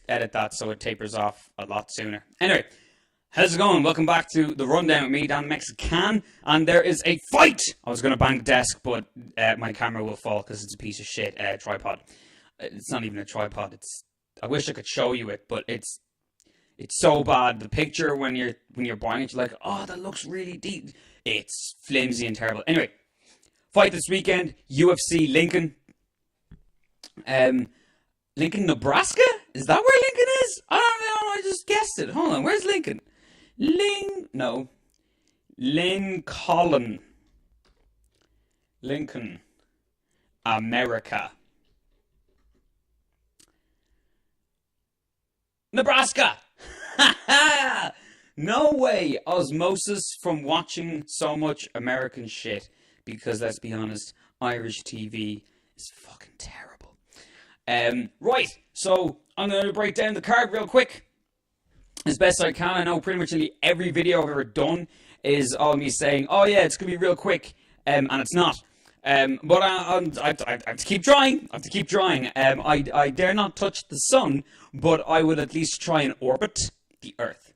edit that so it tapers off a lot sooner. Anyway, how's it going? Welcome back to The Rundown with me, Dan Mexican. And there is a fight! I was going to bang the desk, but my camera will fall because it's a piece of shit tripod. It's not even a tripod. I wish I could show you it, but it's so bad. The picture when you're buying it, you're like, oh, that looks really deep. It's flimsy and terrible. Anyway, fight this weekend, UFC Lincoln. Lincoln, Nebraska? Is that where Lincoln is? I don't know, I just guessed it. Hold on, where's Lincoln? Lincoln. Lincoln, America. Nebraska! No way! Osmosis from watching so much American shit. Because, let's be honest, Irish TV is fucking terrible. Right, so I'm going to break down the card real quick. As best I can. I know pretty much nearly every video I've ever done is all me saying, oh yeah, it's going to be real quick. And it's not. But I have to keep trying. I dare not touch the sun, but I would at least try and orbit the Earth.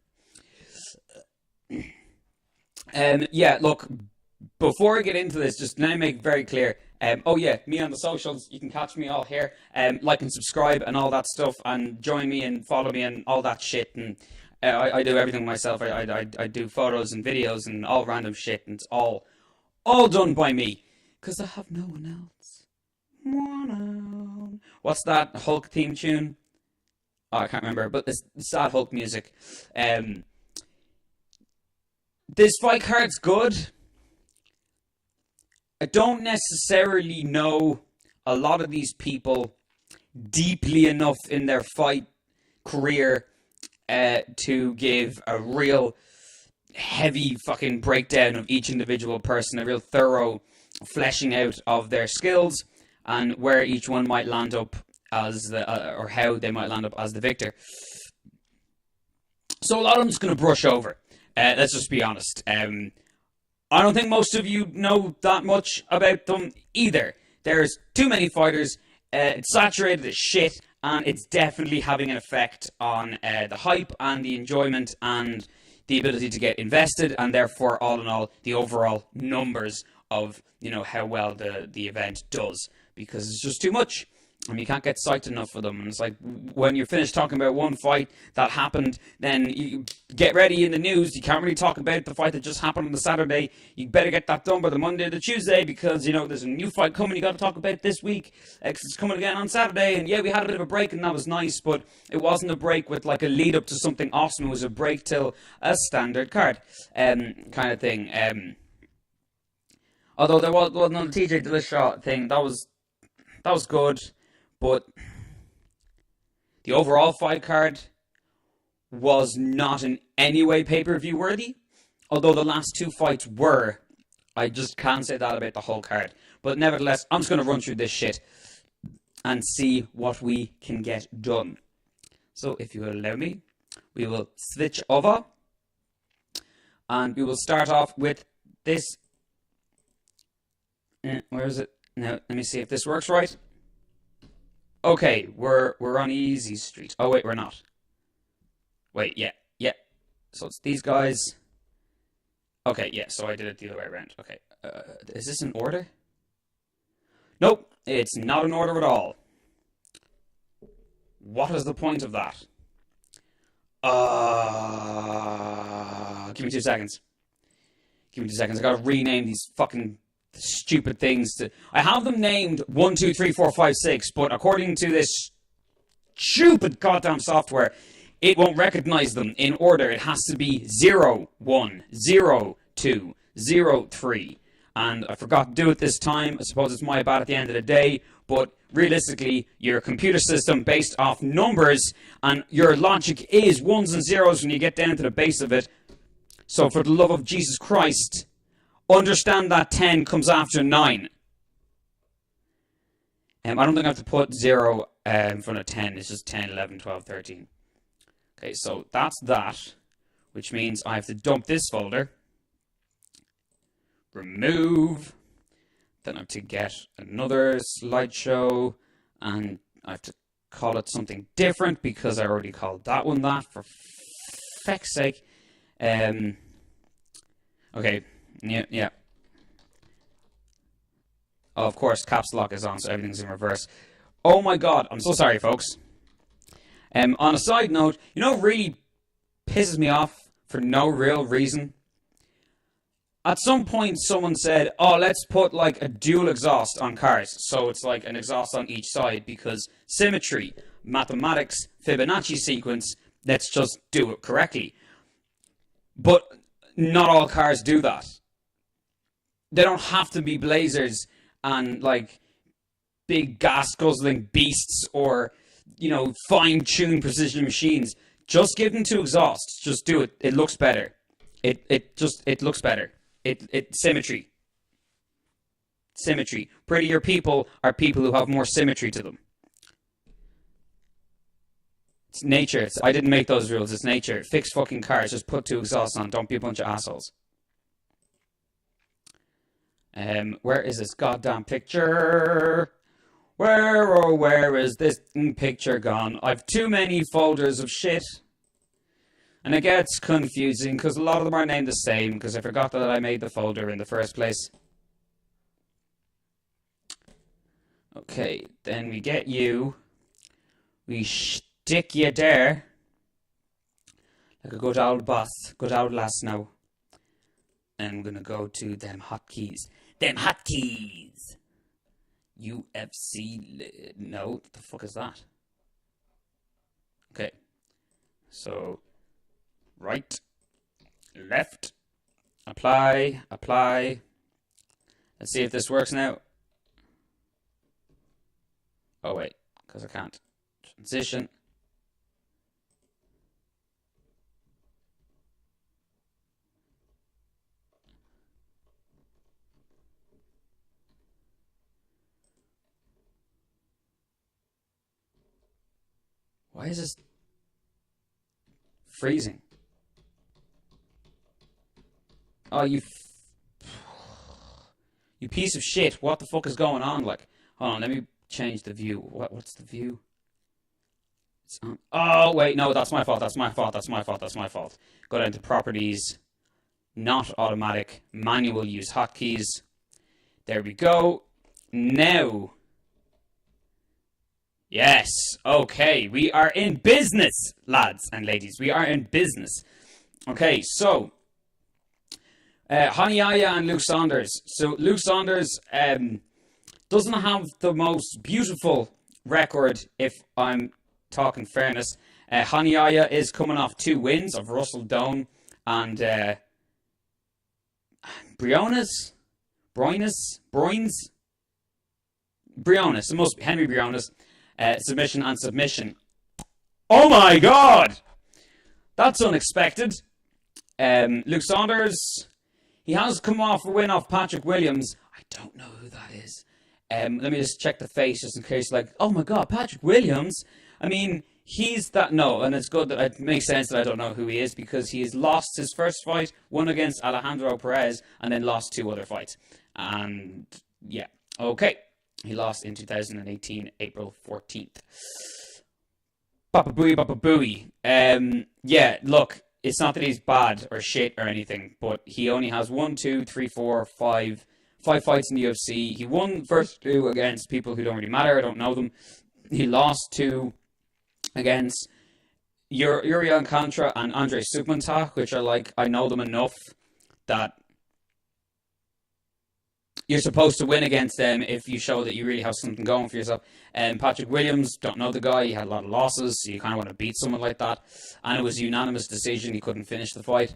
Yeah, look, before I get into this, just let me make very clear. Oh yeah, me on the socials, you can catch me all here. Like and subscribe and all that stuff, and join me and follow me and all that shit. And I do everything myself. I do photos and videos and all random shit, and it's all done by me. Because I have no one else. What's that Hulk theme tune? Oh, I can't remember, but it's sad Hulk music. This fight card's good. I don't necessarily know a lot of these people deeply enough in their fight career to give a real heavy fucking breakdown of each individual person, a real thorough fleshing out of their skills and where each one might land up as the or how they might land up as the victor. So a lot of them just going to brush over. Let's just be honest. I don't think most of you know that much about them either. There's too many fighters. It's saturated as shit, and it's definitely having an effect on the hype and the enjoyment and the ability to get invested, and therefore, all in all, the overall numbers of, how well the event does, because it's just too much. And you can't get psyched enough for them. And it's like, when you're finished talking about one fight that happened, then you get ready in the news. You can't really talk about the fight that just happened on the Saturday. You better get that done by the Monday or the Tuesday, because, there's a new fight coming you got to talk about this week. It's coming again on Saturday. And yeah, we had a bit of a break, and that was nice, but it wasn't a break with like a lead up to something awesome. It was a break till a standard card kind of thing. Although there was no TJ Dillashaw thing, that was good. But the overall fight card was not in any way pay-per-view worthy. Although the last two fights were. I just can't say that about the whole card. But nevertheless, I'm just going to run through this shit and see what we can get done. So if you will allow me, we will switch over. And we will start off with this. Where is it? Now, let me see if this works right. Okay, we're on Easy Street. Oh, wait, we're not. Wait, yeah. So it's these guys. Okay, yeah, so I did it the other way around. Okay, is this in order? Nope, it's not in order at all. What is the point of that? Give me 2 seconds. I gotta rename these fucking stupid things. I have them named 1, 2, 3, 4, 5, 6, but according to this stupid goddamn software, it won't recognize them in order. It has to be 0, 1, 0, 2, 0, 3. And I forgot to do it this time. I suppose it's my bad at the end of the day, but realistically, your computer system based off numbers, and your logic is ones and zeros when you get down to the base of it. So for the love of Jesus Christ, understand that 10 comes after 9. I don't think I have to put 0 in front of 10. It's just 10, 11, 12, 13. Okay, so that's that. Which means I have to dump this folder. Remove. Then I have to get another slideshow. And I have to call it something different because I already called that one that, for feck's sake. Okay, yeah. Oh, of course, caps lock is on, so everything's in reverse. Oh my god, I'm so sorry, folks. On a side note, you know what really pisses me off for no real reason? At some point, someone said, oh, let's put like a dual exhaust on cars. So it's like an exhaust on each side because symmetry, mathematics, Fibonacci sequence, let's just do it correctly. But not all cars do that. They don't have to be blazers and like big gas guzzling beasts or, you know, fine-tuned precision machines. Just give them two exhausts. Just do it. It looks better. It looks better. Symmetry. Symmetry. Prettier people are people who have more symmetry to them. It's nature. I didn't make those rules. It's nature. Fix fucking cars. Just put two exhausts on. Don't be a bunch of assholes. Where is this goddamn picture? Where is this picture gone? I've too many folders of shit. And it gets confusing because a lot of them are named the same because I forgot that I made the folder in the first place. Okay, then we get you. We stick you there. Like a good old boss. Good old lass now. And I'm going to go to them hotkeys. Them hotkeys! UFC... No, what the fuck is that? Okay. So, right, left, apply. Let's see if this works now. Oh wait, because I can't. Transition. Why is this freezing? Oh, you piece of shit. What the fuck is going on? Like, hold on, let me change the view. What's the view? It's on. Oh, wait, no, that's my fault. That's my fault. Go down to properties, not automatic, manual use hotkeys. There we go. Now. Yes, okay, we are in business, lads and ladies. We are in business. Okay, so, Haniyaya and Luke Saunders. So, Luke Saunders doesn't have the most beautiful record, if I'm talking fairness. Haniyaya is coming off 2 wins of Russell Doan and Briones. It must be Henry Briones. Submission and submission. Oh my god! That's unexpected. Luke Saunders, he has come off a win off Patrick Williams. I don't know who that is. Let me just check the face just in case, like, oh my god, Patrick Williams? I mean, he's that, no, and it's good that it makes sense that I don't know who he is because he has lost his first fight, won against Alejandro Perez, and then lost 2 other fights. And, yeah, okay. He lost in 2018, April 14th. Papa Booey. Yeah, look, it's not that he's bad or shit or anything, but he only has 1, 2, 3, 4, 5 fights in the UFC. He won the first 2 against people who don't really matter. I don't know them. He lost 2 against Uriel and Contra and Andre Sukmantah, which are like, I know them enough that you're supposed to win against them if you show that you really have something going for yourself. Patrick Williams, don't know the guy. He had a lot of losses, so you kind of want to beat someone like that. And it was a unanimous decision. He couldn't finish the fight.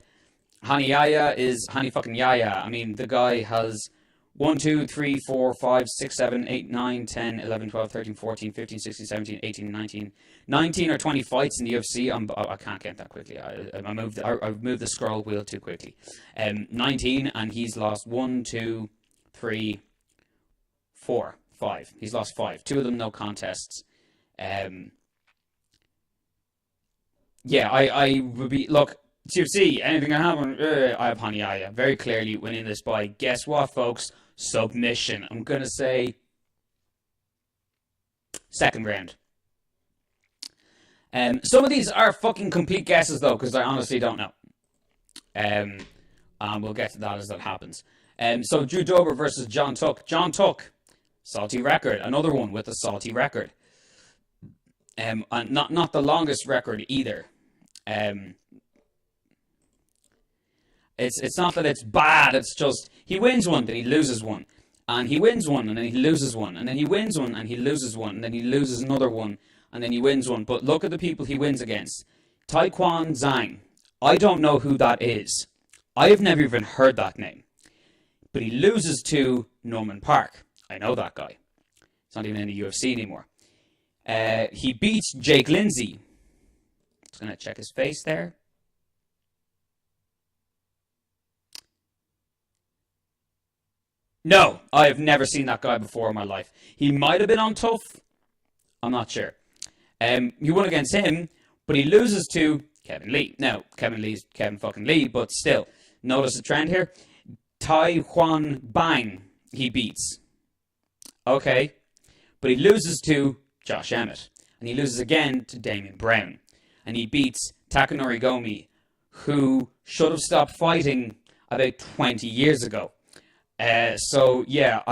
Haniyaya is Hani fucking Yaya. I mean, the guy has 1, 2, 3, 4, 5, 6, 7, 8, 9, 10, 11, 12, 13, 14, 15, 16, 17, 18, 19. 19 or 20 fights in the UFC. I can't count that quickly. I've moved the scroll wheel too quickly. 19, and he's lost 1, 2, 3, 4, 5. He's lost 5. 2 of them no contests. Yeah, I would be, look, UFC, anything can happen. I have Haniyaya very clearly winning this by, guess what, folks? Submission. I'm going to say second round. Some of these are fucking complete guesses, though, because I honestly don't know. And we'll get to that as that happens. So Drew Dober versus John Tuck. John Tuck, salty record. Another one with a salty record. And not the longest record either. It's not that it's bad. It's just he wins one, then he loses one, and he wins one, and then he loses one, and then he wins one, and he loses one, and then he loses another one, and then he wins one. But look at the people he wins against. Taekwon Zhang. I don't know who that is. I have never even heard that name. But he loses to Norman Park. I know that guy. He's not even in the UFC anymore. He beats Jake Lindsay. Just going to check his face there. No, I have never seen that guy before in my life. He might have been on Tough. I'm not sure. He won against him, but he loses to Kevin Lee. Now, Kevin Lee's Kevin fucking Lee, but still. Notice the trend here. Tai Huan Bang he beats. Okay. But he loses to Josh Emmett. And he loses again to Damian Brown. And he beats Takanori Gomi, who should have stopped fighting about 20 years ago. So, yeah,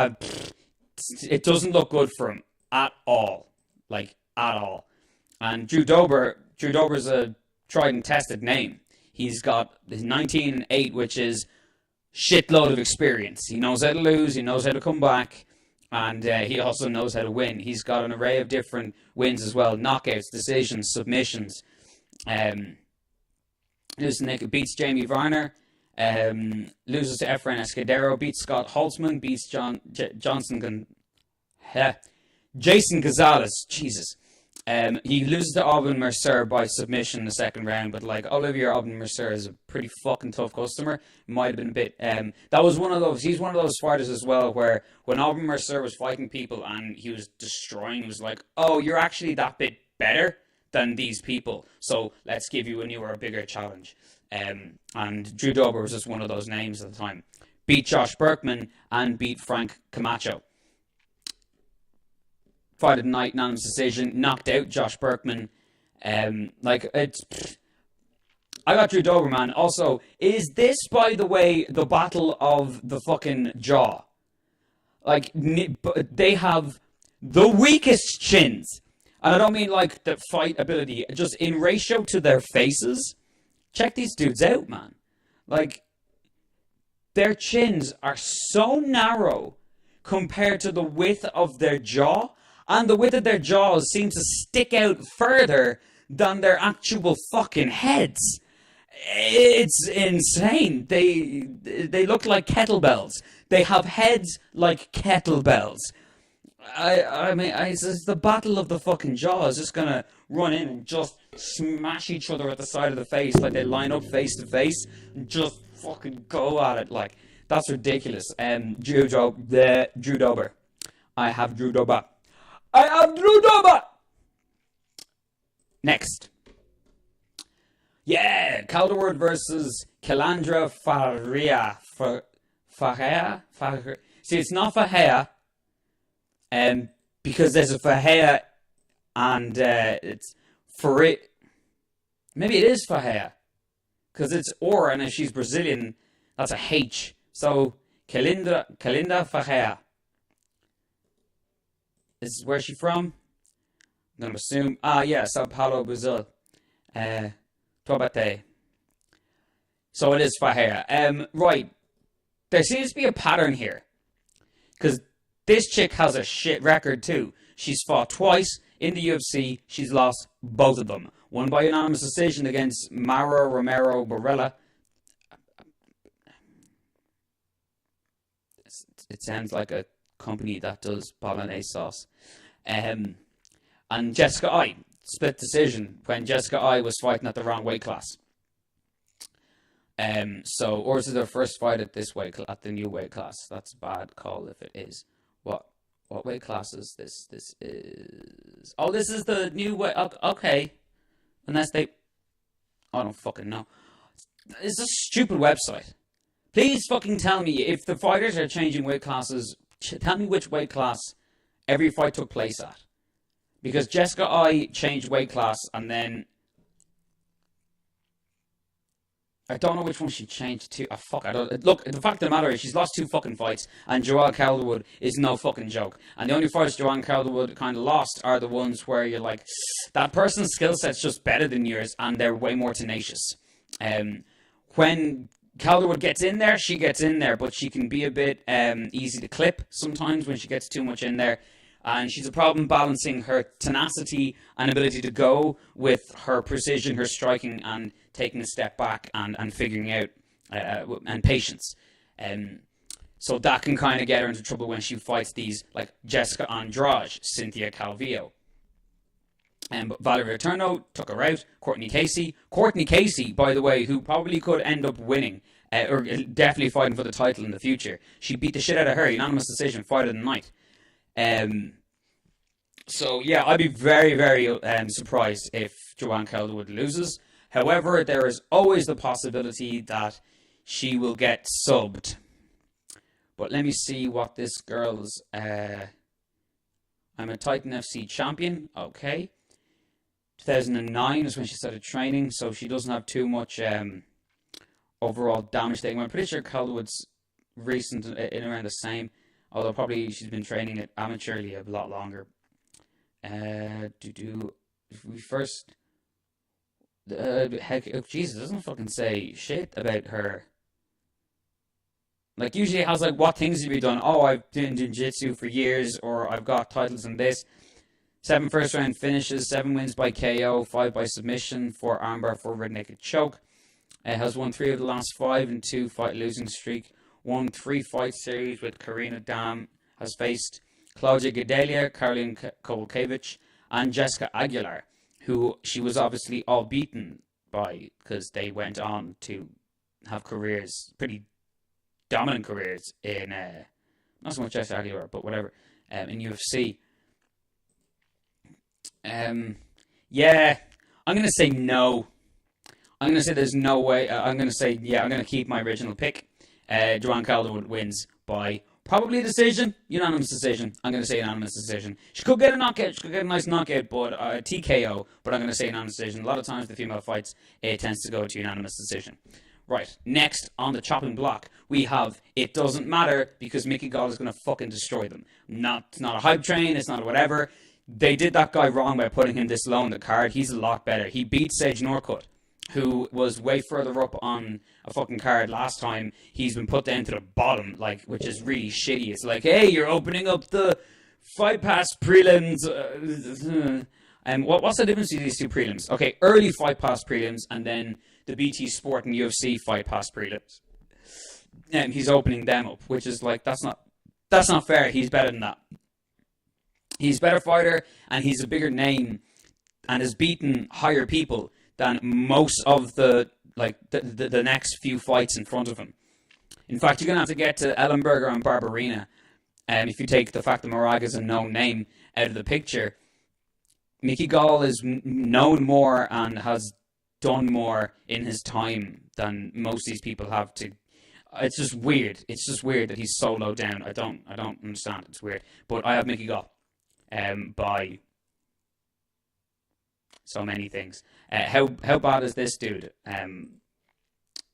it doesn't look good for him at all. Like, at all. And Drew Dober's a tried and tested name. He's got his 19-8, which is shitload of experience. He knows how to lose, he knows how to come back, and he also knows how to win. He's got an array of different wins as well. Knockouts, decisions, submissions. Beats Jamie Varner. Loses to Efrain Escudero. Beats Scott Holtzman. Beats Jason Gonzalez. Jesus. He loses to Aubin Mercer by submission in the second round, but like Olivier Aubin Mercer is a pretty fucking tough customer. Might have been a bit. That was one of those. He's one of those fighters as well where when Aubin Mercer was fighting people and he was destroying, he was like, "Oh, you're actually that bit better than these people. So let's give you a newer, bigger challenge." And Drew Dober was just one of those names at the time. Beat Josh Berkman and beat Frank Camacho. Fight of the night, unanimous decision, knocked out Josh Berkman. I got Drew Dober, man. Also, is this, by the way, the battle of the fucking jaw? Like, they have the weakest chins. And I don't mean, like, the fight ability, just in ratio to their faces. Check these dudes out, man. Like, their chins are so narrow compared to the width of their jaw. And the width of their jaws seem to stick out further than their actual fucking heads. It's insane. They look like kettlebells. They have heads like kettlebells. I mean, it's the battle of the fucking jaws. Just gonna run in and just smash each other at the side of the face, like they line up face to face, and just fucking go at it. Like, that's ridiculous. Drew Dober. I have Drew Dober. I have Drew Dober! Next. Yeah, Calderwood versus Calandra Faria. Faria? See, it's not Fahea. Because there's a Fahea and it's Faria. Maybe it is Fahea. Because it's or, and if she's Brazilian, that's a H. So, Calandra Fahea. This is where she from? I'm going to assume. Yeah, Sao Paulo, Brazil. Tobate. So it is Fahea. Right. There seems to be a pattern here. Because this chick has a shit record too. She's fought twice in the UFC. She's lost both of them. One by unanimous decision against Mara Romero Barella. It sounds like a company that does bolognese sauce. And Jessica I, split decision when Jessica I was fighting at the wrong weight class. Or is it their first fight at this weight at the new weight class? That's a bad call if it is. What weight class is this? This is this is the new weight. Okay, unless they, I don't fucking know. It's a stupid website. Please fucking tell me if the fighters are changing weight classes. Tell me which weight class every fight took place at. Because Jessica I changed weight class, and then I don't know which one she changed to. Oh, fuck, I don't... Look, the fact of the matter is she's lost 2 fucking fights, and Joanne Calderwood is no fucking joke. And the only fights Joanne Calderwood kind of lost are the ones where you're like, that person's skill set's just better than yours, and they're way more tenacious. When Calderwood gets in there, she gets in there, but she can be a bit easy to clip sometimes when she gets too much in there. And she's a problem balancing her tenacity and ability to go with her precision, her striking, and taking a step back and figuring out, and patience. So that can kind of get her into trouble when she fights these, like Jessica Andrade, Cynthia Calvillo. But Valerie Turno took her out. Courtney Casey, by the way, who probably could end up winning, or definitely fighting for the title in the future. She beat the shit out of her, unanimous decision, fight of the night. So yeah, I'd be very, very surprised if Joanne Calderwood loses. However, there is always the possibility that she will get subbed. But let me see what this girl's... I'm a Titan FC champion. Okay. 2009 is when she started training, so she doesn't have too much overall damage taken. I'm pretty sure Calderwood's recent in around the same. Although probably she's been training it amateurly a lot longer. If we first... heck, Jesus, doesn't fucking say shit about her. Like, usually it has, like, what things have you done? Oh, I've been doing jiu-jitsu for years, or I've got titles in this. 7 first-round finishes, 7 wins by KO, 5 by submission, 4 armbar, 4 red naked choke. Has won 3 of the last 5 and 2 fight losing streak. Won 3 fight series with Karina Dam. Has faced Claudia Gadelha, Caroline Kowalkiewicz, and Jessica Aguilar, who she was obviously all beaten by because they went on to have careers, pretty dominant careers in, not so much Jessica Aguilar, but whatever, in UFC. Yeah, I'm going to say no. I'm going to say there's no way. I'm going to say, yeah, I'm going to keep my original pick. Joanne Calderwood wins by probably a decision, unanimous decision. I'm going to say unanimous decision. She could get a knockout, she could get a nice knockout, but TKO, but I'm going to say unanimous decision. A lot of times the female fights, it tends to go to unanimous decision. Right, next on the chopping block, we have It Doesn't Matter, because Mickey Gall is going to fucking destroy them. It's not a hype train, it's not a whatever. They did that guy wrong by putting him this low in the card. He's a lot better. He beat Sage Norcutt, who was way further up on a fucking card last time. He's been put down to the bottom, like, which is really shitty. It's like, hey, you're opening up the Fight Pass prelims. And what's the difference between these two prelims? Okay, early Fight Pass prelims, and then the BT Sport and UFC Fight Pass prelims. And he's opening them up, which is like, that's not fair. He's better than that. He's a better fighter, and he's a bigger name, and has beaten higher people than most of the next few fights in front of him. In fact, you're going to have to get to Ellenberger and Barberina. If you take the fact that Moraga is a known name out of the picture, Mickey Gall is known more and has done more in his time than most of these people have to. It's just weird. It's just weird that he's so low down. I don't understand. It's weird. But I have Mickey Gall by so many things. How bad is this dude?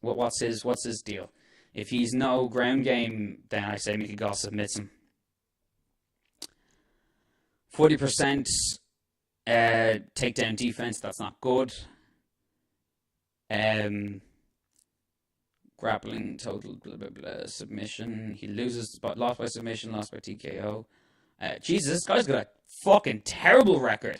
What's his deal? If he's no ground game, then I say Mickey Gall submits him. 40% takedown defense. That's not good. Grappling total blah blah blah submission. He loses, but lost by submission, lost by TKO. Jesus, this guy's got a fucking terrible record.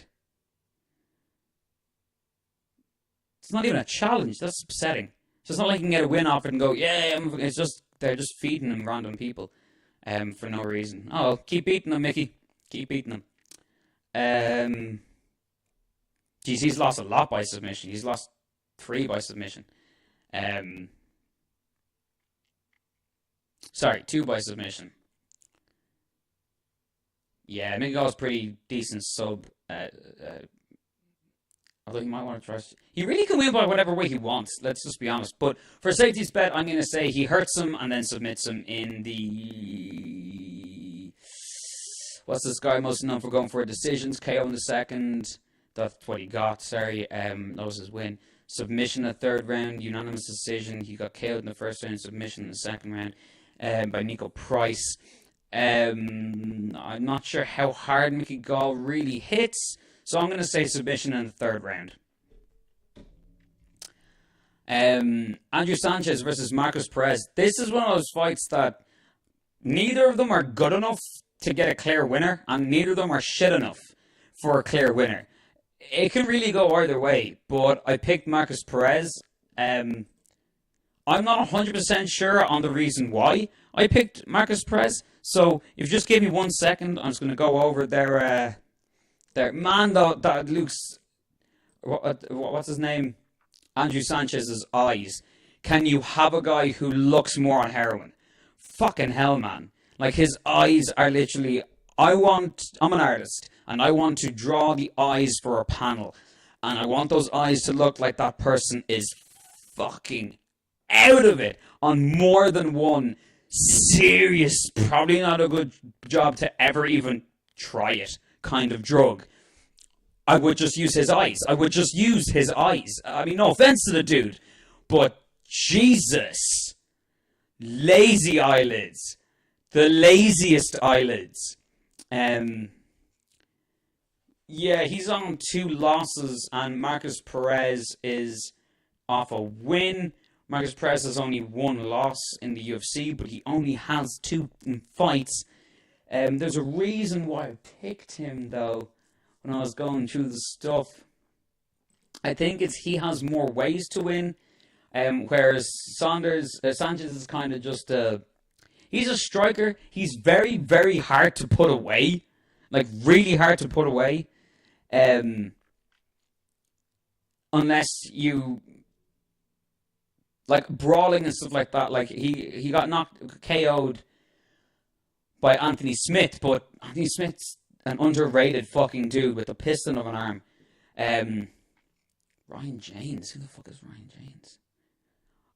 It's not even a challenge. That's upsetting. So it's not like you can get a win off it and go, yeah, it's just, they're just feeding him random people for no reason. Oh, keep beating them, Mickey. Keep beating them. Geez, he's lost a lot by submission. He's lost 3 by submission. Sorry, 2 by submission. Yeah, Mickey Gall's pretty decent sub. Although he might want to try. He really can win by whatever way he wants. Let's just be honest. But for safety's bet, I'm going to say he hurts him and then submits him in the... What's this guy most known for? Going for decisions, KO in the second. That's what he got, sorry. That was his win. Submission in the third round, unanimous decision. He got KO'd in the first round, submission in the second round by Nico Price. I'm not sure how hard Mickey Gall really hits, so I'm going to say submission in the third round. Andrew Sanchez versus Marcus Perez. This is one of those fights that neither of them are good enough to get a clear winner, and neither of them are shit enough for a clear winner. It can really go either way, but I picked Marcus Perez. I'm not 100% sure on the reason why I picked Marcus Perez, so if you just give me 1 second, I'm just going to go over their man, that looks, what's his name? Andrew Sanchez's eyes. Can you have a guy who looks more on heroin? Fucking hell, man. Like, his eyes are literally, I'm an artist, and I want to draw the eyes for a panel, and I want those eyes to look like that person is fucking out of it on more than one serious, probably not a good job to ever even try it kind of drug. I would just use his eyes. I would just use his eyes. I mean, no offense to the dude, but Jesus. Lazy eyelids. The laziest eyelids. Yeah, he's on 2 losses, and Marcus Perez is off a win. Marcus Perez has only 1 loss in the UFC, but he only has 2 fights. There's a reason why I picked him, though, when I was going through the stuff. I think it's he has more ways to win, whereas Sanchez is kind of just he's a striker. He's very, very hard to put away. Like, really hard to put away. Unless you, like, brawling and stuff like that. Like, he got KO'd by Anthony Smith, but Anthony Smith's an underrated fucking dude with a piston of an arm. Ryan James. Who the fuck is Ryan James?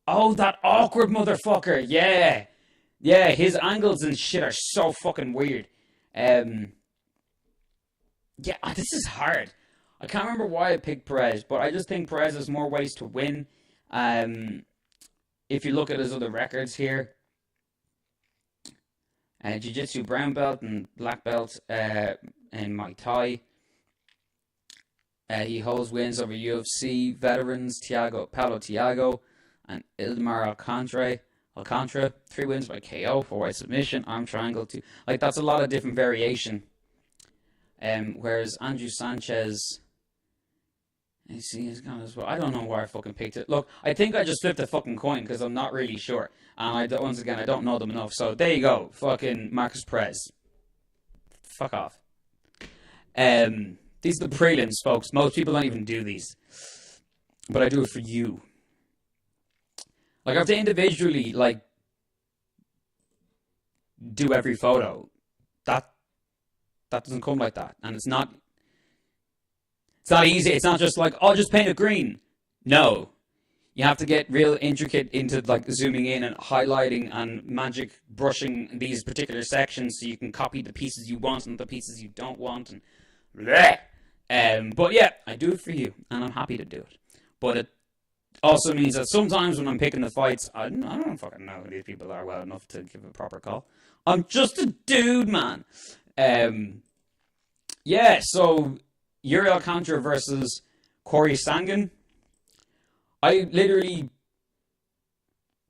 Oh, that awkward motherfucker. Yeah. Yeah, his angles and shit are so fucking weird. Yeah, this is hard. I can't remember why I picked Perez, but I just think Perez has more ways to win. If you look at his other records here, Jiu-Jitsu brown belt and black belt in Muay Thai. He holds wins over UFC veterans Paulo Thiago and Ilmar Alcantara. 3 wins by KO, 4 by submission, arm triangle, 2. Like, that's a lot of different variation. Whereas Andrew Sanchez, you see, he's gone as well. I don't know why I fucking picked it. Look, I think I just flipped a fucking coin because I'm not really sure. And once again, I don't know them enough. So there you go, fucking Marcus Perez. Fuck off. These are the prelims, folks. Most people don't even do these, but I do it for you. Like, I have to individually, like, do every photo. That doesn't come like that, and it's not easy. It's not just like, oh, just paint it green. No, you have to get real intricate into, like, zooming in and highlighting and magic brushing these particular sections so you can copy the pieces you want and the pieces you don't want, and bleh. But yeah, I do it for you, and I'm happy to do it. But it also means that sometimes when I'm picking the fights, I don't fucking know who these people are well enough to give a proper call. I'm just a dude, man. Yeah, so Uriel Contra versus Corey Sangan. I literally,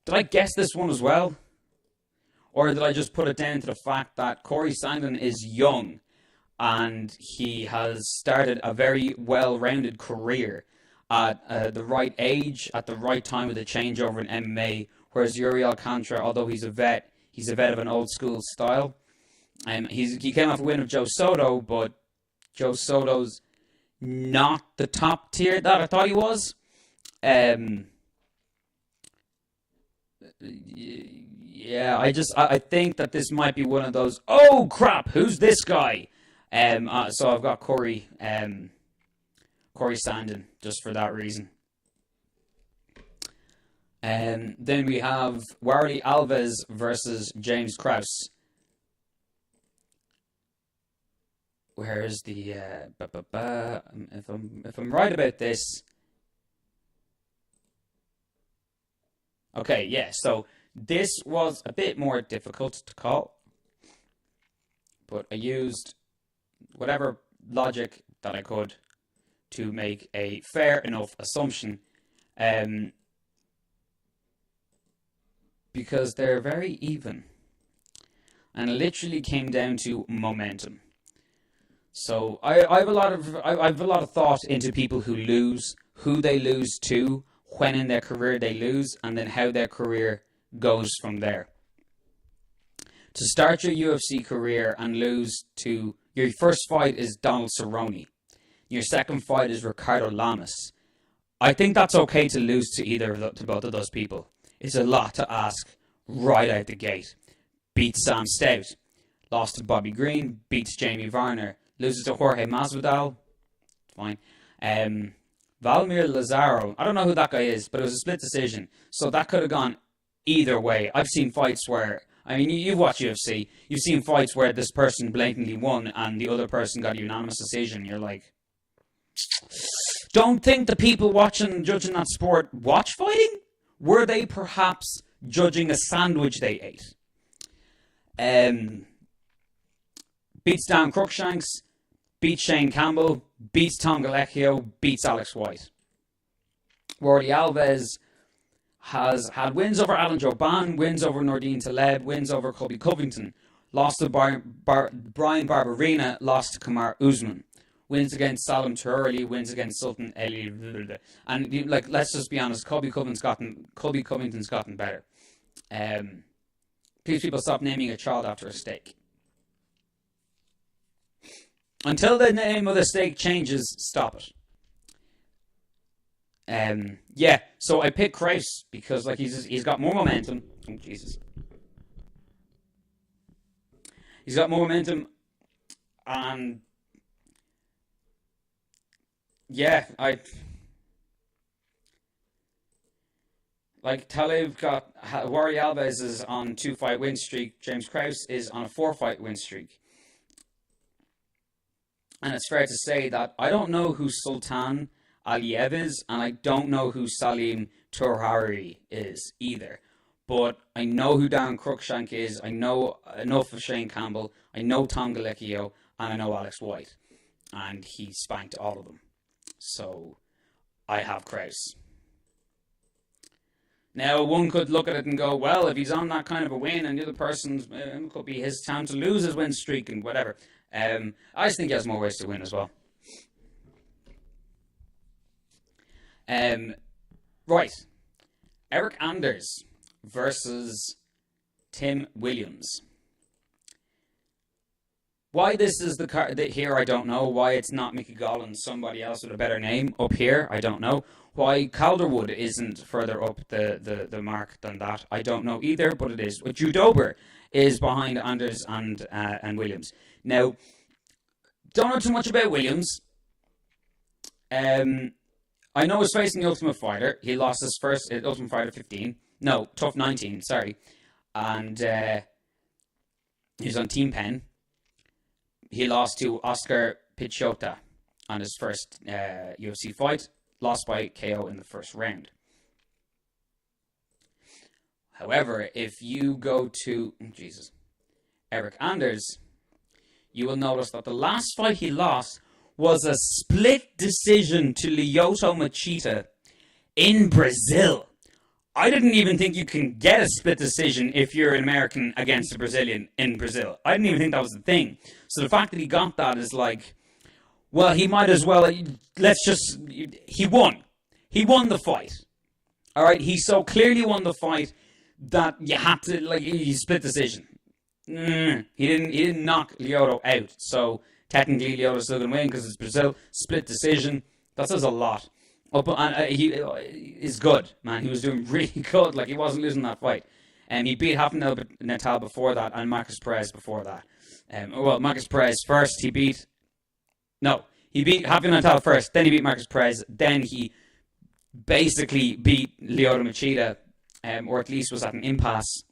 did I guess this one as well? Or did I just put it down to the fact that Corey Sangan is young and he has started a very well-rounded career at the right age, at the right time of the changeover in MMA, whereas Uriel Contra, although he's a vet of an old-school style. He came off a win of Joe Soto, but Joe Soto's not the top tier that I thought he was. Yeah, I think that this might be one of those, oh crap, who's this guy? So I've got Corey Sandin just for that reason. Then we have Warley Alves versus James Krause. where's the if I'm right about this. Okay, yeah, so this was a bit more difficult to call, but I used whatever logic that I could to make a fair enough assumption, because they're very even, and it literally came down to momentum. So I have a lot of thought into people who lose, who they lose to, when in their career they lose, and then how their career goes from there. To start your UFC career and lose to your first fight is Donald Cerrone. Your second fight is Ricardo Lamas. I think that's okay to lose to both of those people. It's a lot to ask right out the gate. Beats Sam Stout, lost to Bobby Green, beats Jamie Varner, loses to Jorge Masvidal. Fine. Valmir Lazaro, I don't know who that guy is, but it was a split decision. So that could have gone either way. I've seen fights where, I mean, you've watched UFC, you've seen fights where this person blatantly won and the other person got a unanimous decision. You're like, don't think the people judging that sport watch fighting? Were they perhaps judging a sandwich they ate? Beats Dan Cruikshanks, beats Shane Campbell, beats Tom Galecchio, beats Alex White. Rory Alves has had wins over Alan Jouban, wins over Nordine Taleb, wins over Colby Covington, lost to Brian Barberena, lost to Kamaru Usman, wins against Salim Tourouri, wins against Sultan Ali, and like, let's just be honest, Colby Covington's gotten better. Please, people, stop naming a child after a steak. Until the name of the steak changes, stop it. Yeah, so I picked Krause because, like, he's got more momentum. Oh, Jesus. He's got more momentum, and yeah, Talib Rory Alves is on 2-fight win streak. James Krause is on a 4-fight win streak. And it's fair to say that I don't know who Sultan Aliyev is, and I don't know who Salim Tourouri is either. But I know who Dan Cruikshank is, I know enough of Shane Campbell, I know Tom Galecchio, and I know Alex White. And he spanked all of them. So I have Krause. Now, one could look at it and go, well, if he's on that kind of a win and the other person's, could be his time to lose his win streak and whatever. I just think he has more ways to win as well. Right. Eric Anders versus Tim Williams. Why this is the card here, I don't know. Why it's not Mickey Gall and somebody else with a better name up here, I don't know. Why Calderwood isn't further up the mark than that, I don't know either, but it is. Dober is behind Anders and Williams. Now, don't know too much about Williams. I know he's facing the Ultimate Fighter. He lost his first Ultimate Fighter 15. No, Tough 19, sorry. And he's on Team Penn. He lost to Oscar Pichota on his first UFC fight. Lost by KO in the first round. However, if you go to Eric Anders, you will notice that the last fight he lost was a split decision to Lyoto Machida in Brazil. I didn't even think you can get a split decision if you're an American against a Brazilian in Brazil. I didn't even think that was the thing. So the fact that he got that is like, well, he might as well, he won. He won the fight. All right, he so clearly won the fight that you had to, he split decision. He didn't knock Lyoto out. So technically Lyoto's still going to win because it's Brazil. Split decision. That says a lot. He is good, man. He was doing really good. He wasn't losing that fight. And he beat Rafael Natal before that and Marcus Perez before that. Marcus Perez first, he beat Rafael Natal first, then he beat Marcus Perez, then he basically beat Lyoto Machida, or at least was at an impasse.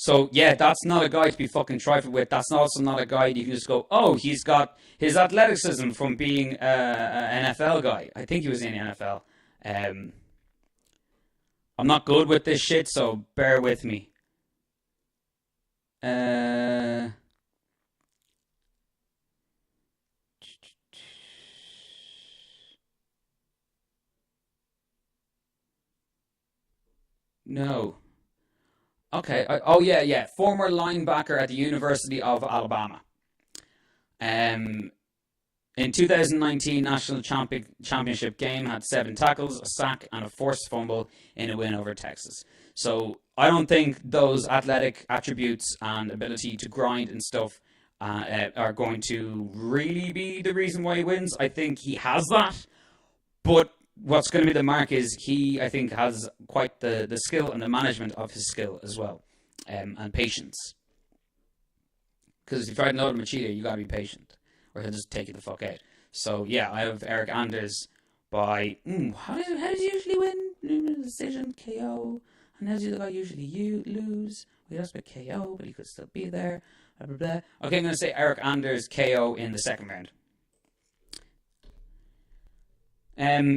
So yeah, that's not a guy to be fucking trifled with. That's also not a guy you can just go, oh, he's got his athleticism from being an NFL guy. I think he was in the NFL. Um, I'm not good with this shit, so bear with me. Uh, no. Okay. Oh yeah, yeah. Former linebacker at the University of Alabama. Um, in 2019 Championship game, had 7 tackles, a sack, and a forced fumble in a win over Texas. So I don't think those athletic attributes and ability to grind and stuff are going to really be the reason why he wins. I think he has that, but what's going to be the mark is he, I think, has quite the skill and the management of his skill as well, and patience. Because if you try to know him a cheater, you gotta be patient, or he'll just take you the fuck out. So yeah, I have Eric Anders by how does he usually win? Decision, KO, and how does the guy usually lose? We lost by KO, but he could still be there. Blah blah blah. Okay, I'm gonna say Eric Anders KO in the second round.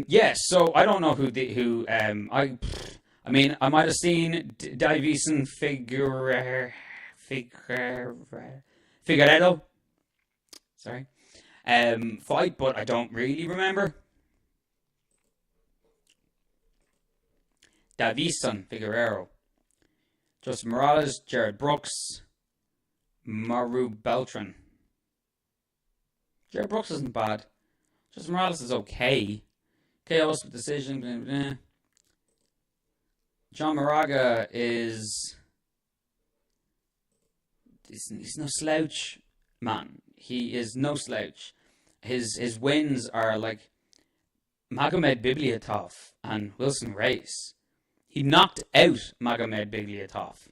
Yeah, so I don't know I mean I might have seen Davison Figueredo, sorry, fight, but I don't really remember. Davison Figueroa, Justin Morales, Jared Brooks, Maru Beltran. Jared Brooks isn't bad. Justin Morales is okay. KO's decision. John Moraga is... He's no slouch, man. He is no slouch. His wins are like Magomed Bibliatov and Wilson Reis. He knocked out Magomed Bibliatov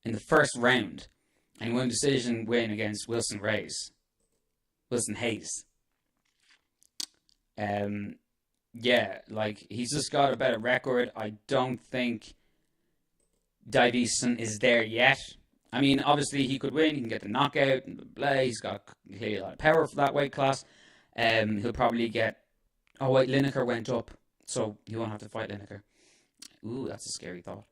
in the first round and won a decision win against Wilson Hayes. Yeah, like he's just got a better record. I don't think Davison is there yet. I mean, obviously he could win. He can get the knockout and blah. He's got a lot of power for that weight class. He'll probably get. Oh wait, Lineker went up, so he won't have to fight Lineker. Ooh, that's a scary thought.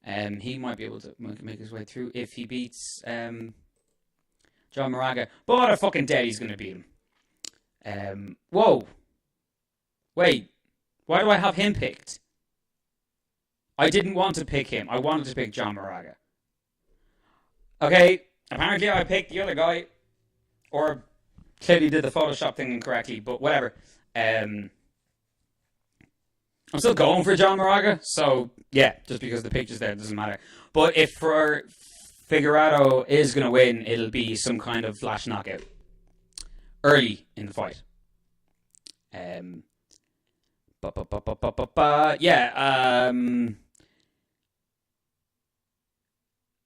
He might be able to make his way through if he beats John Moraga. But I fucking doubt he's gonna beat him. Whoa. Wait, why do I have him picked? I didn't want to pick him. I wanted to pick John Moraga. Okay, apparently I picked the other guy, or clearly did the Photoshop thing incorrectly, but whatever. I'm still going for John Moraga, so yeah, just because the picture's there, it doesn't matter. But if Figueroa is going to win, it'll be some kind of flash knockout early in the fight. Yeah,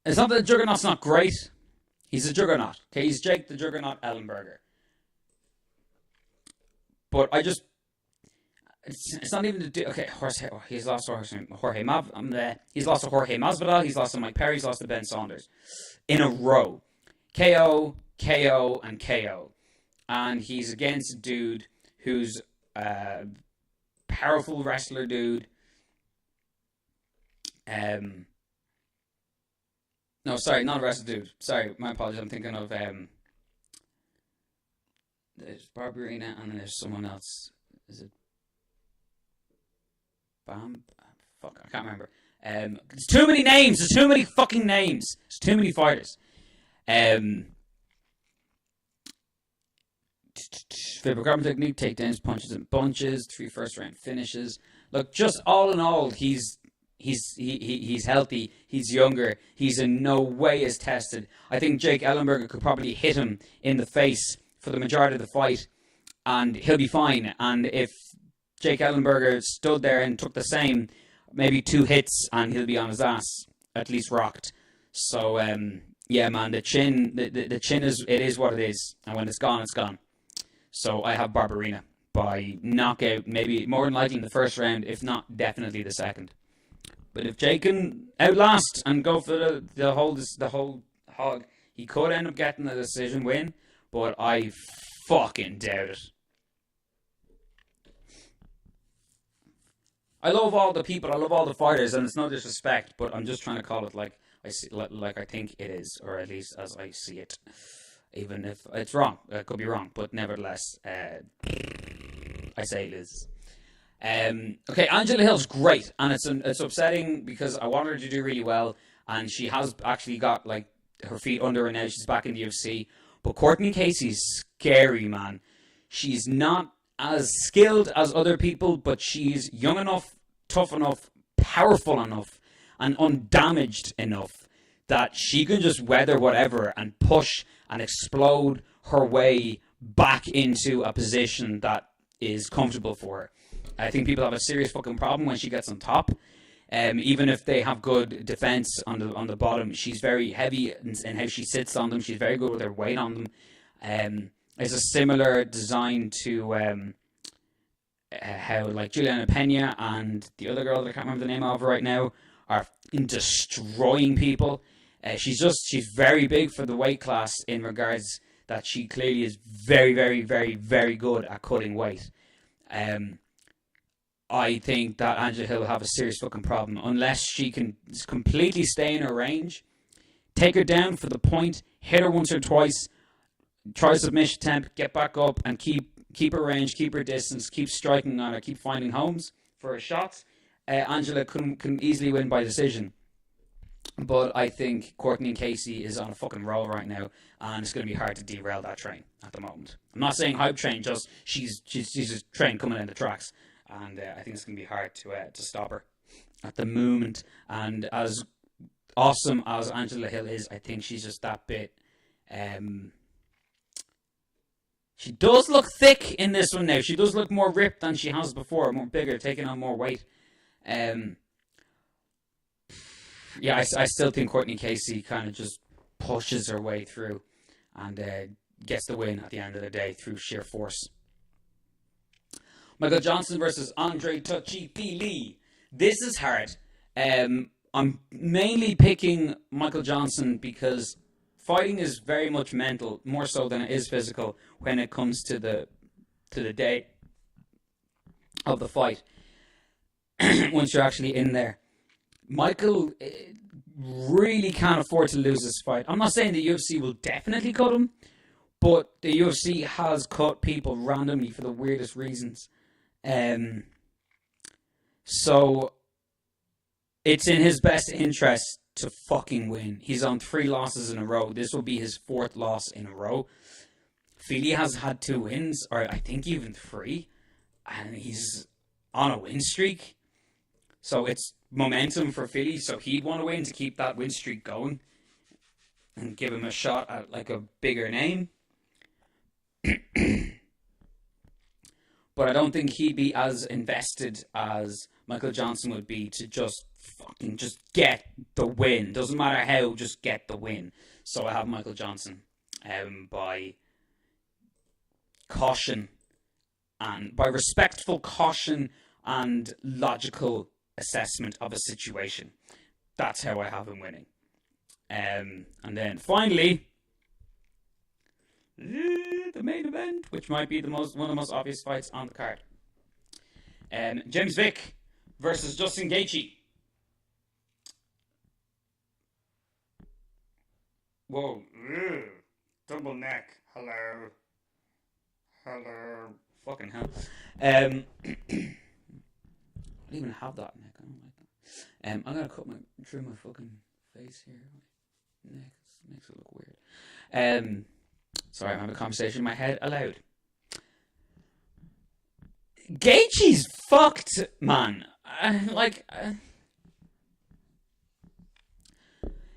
it's not that the Juggernaut's not great. He's a Juggernaut. Okay, he's Jake the Juggernaut Ellenberger. But I just... It's not even to do... Okay, he's lost to Jorge Masvidal. He's lost to Mike Perry. He's lost to Ben Saunders. In a row. KO, KO, and KO. And he's against a dude who's a powerful wrestler dude. No, sorry, not a wrestler dude. Sorry, my apologies. I'm thinking of there's Barbarina and then there's someone else. Is it Bam? Fuck, I can't remember. There's too many names. There's too many fucking names. There's too many fighters. Favorite grappling technique: takedowns, punches and bunches, 3 first-round finishes. Look, just all in all, he's healthy. He's younger. He's in no way as tested. I think Jake Ellenberger could probably hit him in the face for the majority of the fight, and he'll be fine. And if Jake Ellenberger stood there and took the same, maybe 2 hits, and he'll be on his ass, at least rocked. So yeah, man, the chin is what it is, and when it's gone, it's gone. So I have Barbarina by knockout, maybe more than likely in the first round, if not definitely the second. But if Jake can outlast and go for the whole hog, he could end up getting a decision win. But I fucking doubt it. I love all the people, I love all the fighters, and it's no disrespect, but I'm just trying to call it like I think it is, or at least as I see it. Even if it's wrong, it could be wrong, but nevertheless, I say it is. Okay, Angela Hill's great, and it's upsetting because I want her to do really well, and she has actually got like her feet under her now. She's back in the UFC, but Courtney Casey's scary, man. She's not as skilled as other people, but she's young enough, tough enough, powerful enough, and undamaged enough that she can just weather whatever and push and explode her way back into a position that is comfortable for her. I think people have a serious fucking problem when she gets on top. Even if they have good defense on the bottom, she's very heavy in how she sits on them. She's very good with her weight on them. It's a similar design to how like Juliana Pena and the other girl that I can't remember the name of right now are destroying people. She's very big for the weight class in regards that she clearly is very, very, very, very good at cutting weight. I think that Angela Hill will have a serious fucking problem unless she can completely stay in her range, take her down for the point, hit her once or twice, try a submission attempt, get back up, and keep her range, keep her distance, keep striking on her, keep finding homes for her shots. Angela can easily win by decision. But I think Courtney Casey is on a fucking roll right now, and it's going to be hard to derail that train at the moment. I'm not saying hype train, just she's a train coming in the tracks, and I think it's going to be hard to stop her at the moment. And as awesome as Angela Hill is, I think she's just that bit. She does look thick in this one now. She does look more ripped than she has before, more bigger, taking on more weight. Yeah, I still think Courtney Casey kind of just pushes her way through and gets the win at the end of the day through sheer force. Michael Johnson versus Andre Touchy Fili. This is hard. I'm mainly picking Michael Johnson because fighting is very much mental, more so than it is physical when it comes to the day of the fight. Once you're actually in there. Michael really can't afford to lose this fight. I'm not saying the UFC will definitely cut him, but the UFC has cut people randomly for the weirdest reasons. So it's in his best interest to fucking win. He's on 3 losses in a row. This will be his 4th loss in a row. Fili has had 2 wins, or I think even 3, and he's on a win streak. So it's momentum for Fili, so he'd want to win to keep that win streak going and give him a shot at like a bigger name. But I don't think he'd be as invested as Michael Johnson would be to just get the win. Doesn't matter how, just get the win. So I have Michael Johnson by caution and by respectful caution and logical assessment of a situation. That's how I have him winning. And then finally, the main event, which might be one of the most obvious fights on the card. James Vick versus Justin Gaethje. Whoa, double neck. Hello. Fucking hell. I don't even have that neck. I don't like that. I'm gonna cut through my fucking face here. My neck makes it look weird. Sorry, I'm having a conversation in my head aloud. Gaethje's fucked, man.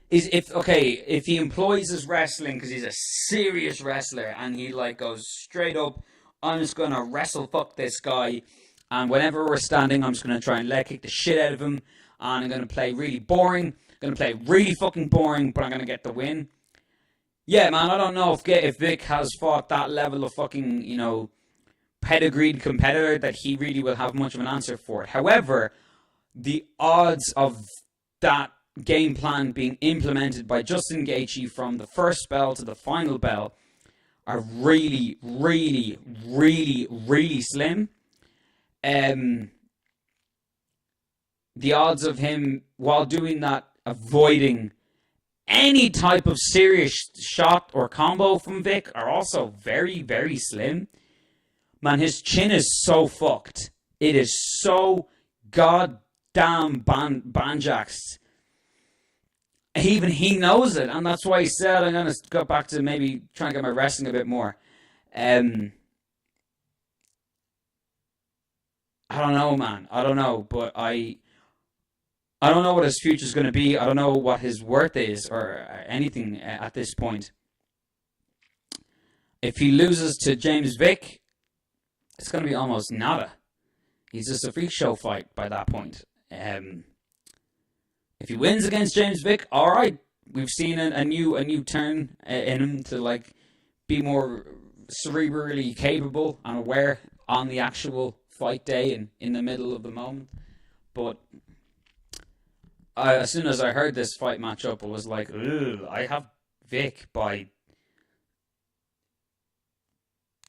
If he employs his wrestling because he's a serious wrestler and he like goes straight up, I'm just gonna wrestle fuck this guy, and whenever we're standing, I'm just gonna try and leg kick the shit out of him, and I'm gonna play really boring. I'm gonna play really fucking boring, but I'm gonna get the win. Yeah, man, I don't know if Vick has fought that level of fucking, pedigreed competitor that he really will have much of an answer for it. However, the odds of that game plan being implemented by Justin Gaethje from the first bell to the final bell are really, really, really, really slim. The odds of him, while doing that, avoiding any type of serious shot or combo from Vick are also very, very slim. Man, his chin is so fucked. It is so goddamn banjaxed. Even he knows it, and that's why he said, I'm going to go back to maybe trying to get my wrestling a bit more. I don't know, man. I don't know, but I don't know what his future is going to be. I don't know what his worth is or anything at this point. If he loses to James Vick, it's going to be almost nada. He's just a freak show fight by that point. If he wins against James Vick, all right, we've seen a new turn in him to like be more cerebrally capable and aware on the actual fight day and in the middle of the moment. But as soon as I heard this fight matchup, I was like, ugh, I have Vick by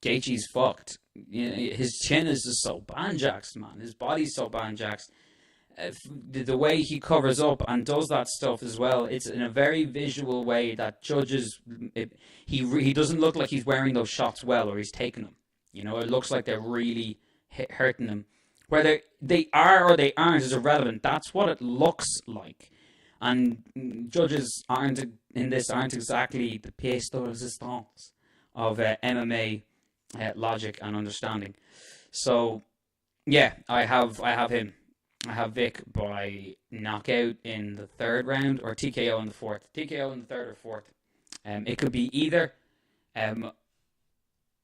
Gaethje's fucked. You know, his chin is just so banjaxed, man. His body's so banjaxed. The way he covers up and does that stuff as well, it's in a very visual way that judges. He doesn't look like he's wearing those shots well or he's taking them. You know, it looks like they're really hurting him. Whether they are or they aren't is irrelevant. That's what it looks like. And judges aren't exactly the pièce de résistance of MMA logic and understanding. So, yeah, I have him. I have Vick by knockout in the third round or TKO in the fourth. TKO in the third or fourth. It could be either.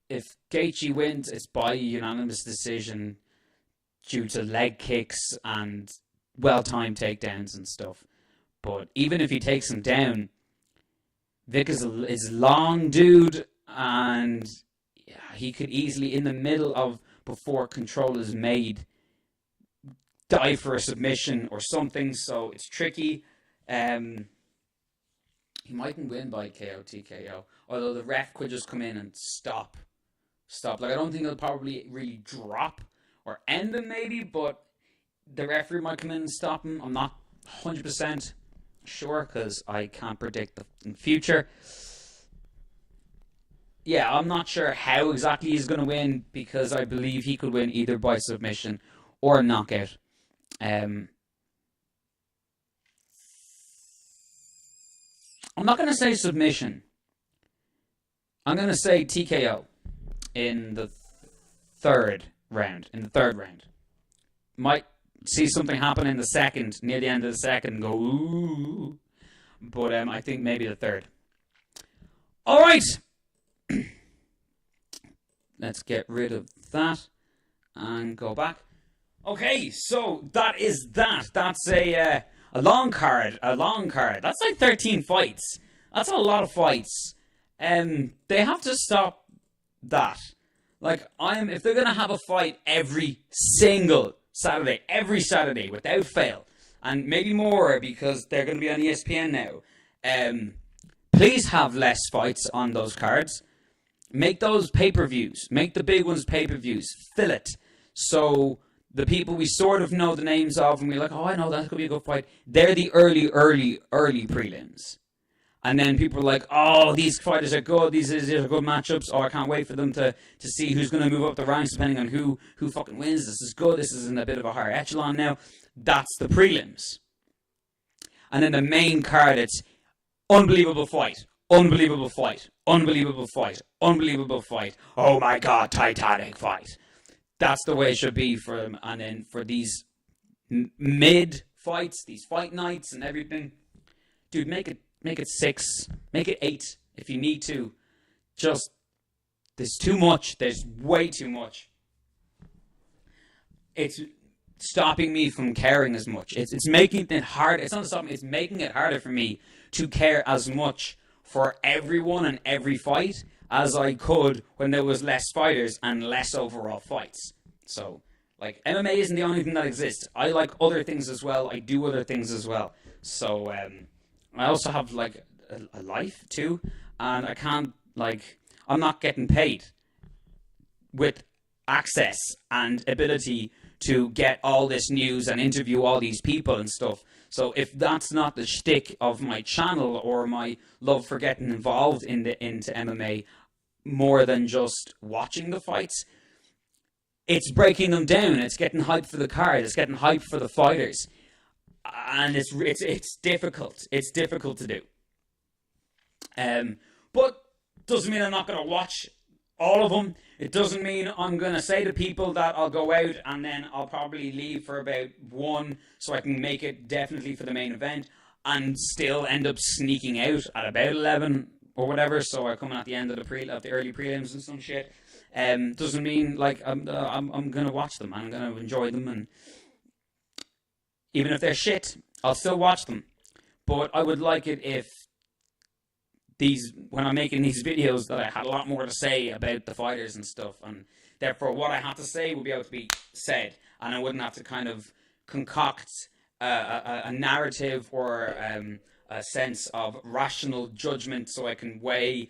If Gaethje wins, it's by unanimous decision due to leg kicks and well-timed takedowns and stuff. But even if he takes him down, Vick is a long dude, and he could easily, in the middle of before control is made, die for a submission or something. So it's tricky. He mightn't win by KO, TKO. Although the ref could just come in and stop. Like, I don't think he'll probably really drop or end him maybe, but the referee might come in and stop him. I'm not 100% sure because I can't predict the future. Yeah, I'm not sure how exactly he's going to win because I believe he could win either by submission or knockout. I'm not going to say submission. I'm going to say TKO in the third round. Might see something happen in the second, near the end of the second, and go, ooh. But I think maybe the third. All right. Let's get rid of that and go back. Okay, so that is that. That's a long card. That's like 13 fights. That's a lot of fights. They have to stop that. Like, if they're gonna have a fight every single Saturday, without fail, and maybe more because they're gonna be on ESPN now. Please have less fights on those cards. Make those pay-per-views. Make the big ones pay-per-views. Fill it. So the people we sort of know the names of and we're like, oh, I know that could be a good fight. They're the early prelims. And then people are like, oh, these fighters are good. These are good matchups. Oh, I can't wait for them to see who's going to move up the ranks depending on who fucking wins. This is good. This is in a bit of a higher echelon now. That's the prelims. And then the main card, it's unbelievable fight. Unbelievable fight. Unbelievable fight. Unbelievable fight. Oh my God, Titanic fight. That's the way it should be for them. And then for these mid fights, these fight nights and everything, dude, make it 6, make it 8 if you need to. Just, there's too much. There's way too much. It's stopping me from caring as much. It's making it hard. It's not stopping. It's making it harder for me to care as much for everyone and every fight as I could when there was less fighters and less overall fights. So, Like, MMA isn't the only thing that exists. I like other things as well. I do other things as well. So, I also have, like, a life, too. And I can't, like, I'm not getting paid with access and ability to get all this news and interview all these people and stuff. So if that's not the shtick of my channel or my love for getting involved into MMA more than just watching the fights, it's breaking them down. It's getting hype for the card. It's getting hype for the fighters, and it's difficult. It's difficult to do. But doesn't mean I'm not going to watch all of them. It doesn't mean I'm going to say to people that I'll go out and then I'll probably leave for about 1 so I can make it definitely for the main event and still end up sneaking out at about 11 or whatever. So I come at the end of the early prelims and some shit. Doesn't mean like I'm going to watch them. I'm going to enjoy them, and even if they're shit, I'll still watch them. But I would like it if when I'm making these videos, that I had a lot more to say about the fighters and stuff, and therefore what I had to say would be able to be said, and I wouldn't have to kind of concoct a narrative or a sense of rational judgment so I can weigh,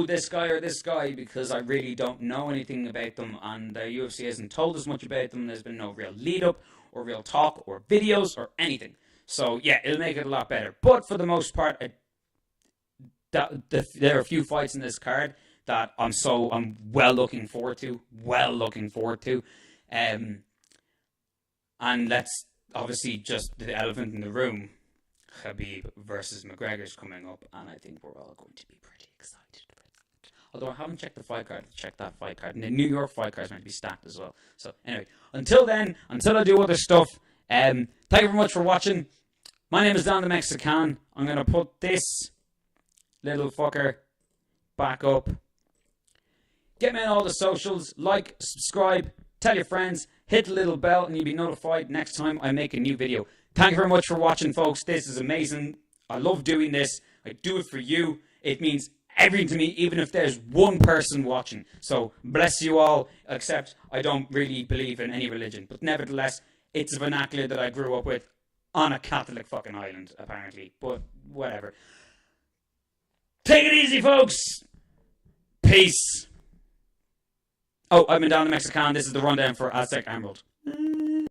this guy or this guy, because I really don't know anything about them, and the UFC hasn't told us much about them. There's been no real lead up or real talk or videos or anything. So yeah, it'll make it a lot better. But for the most part, there are a few fights in this card that I'm well looking forward to. And that's obviously just the elephant in the room. Khabib versus McGregor's coming up, and I think we're all going to be pretty excited about it. Although I haven't checked the fight card. Check that fight card. And the New York fight card is meant to be stacked as well. So anyway, until then, until I do other stuff, thank you very much for watching. My name is Dan the Mexican. I'm going to put this little fucker back up. Get me on all the socials. Like, subscribe, tell your friends, hit the little bell, and you'll be notified next time I make a new video. Thank you very much for watching, folks. This is amazing. I love doing this. I do it for you. It means everything to me, even if there's one person watching. So bless you all, except I don't really believe in any religion. But nevertheless, it's a vernacular that I grew up with on a Catholic fucking island, apparently. But whatever. Take it easy, folks. Peace. Oh, I've been down the Mexican. This is the rundown for Aztec Emerald.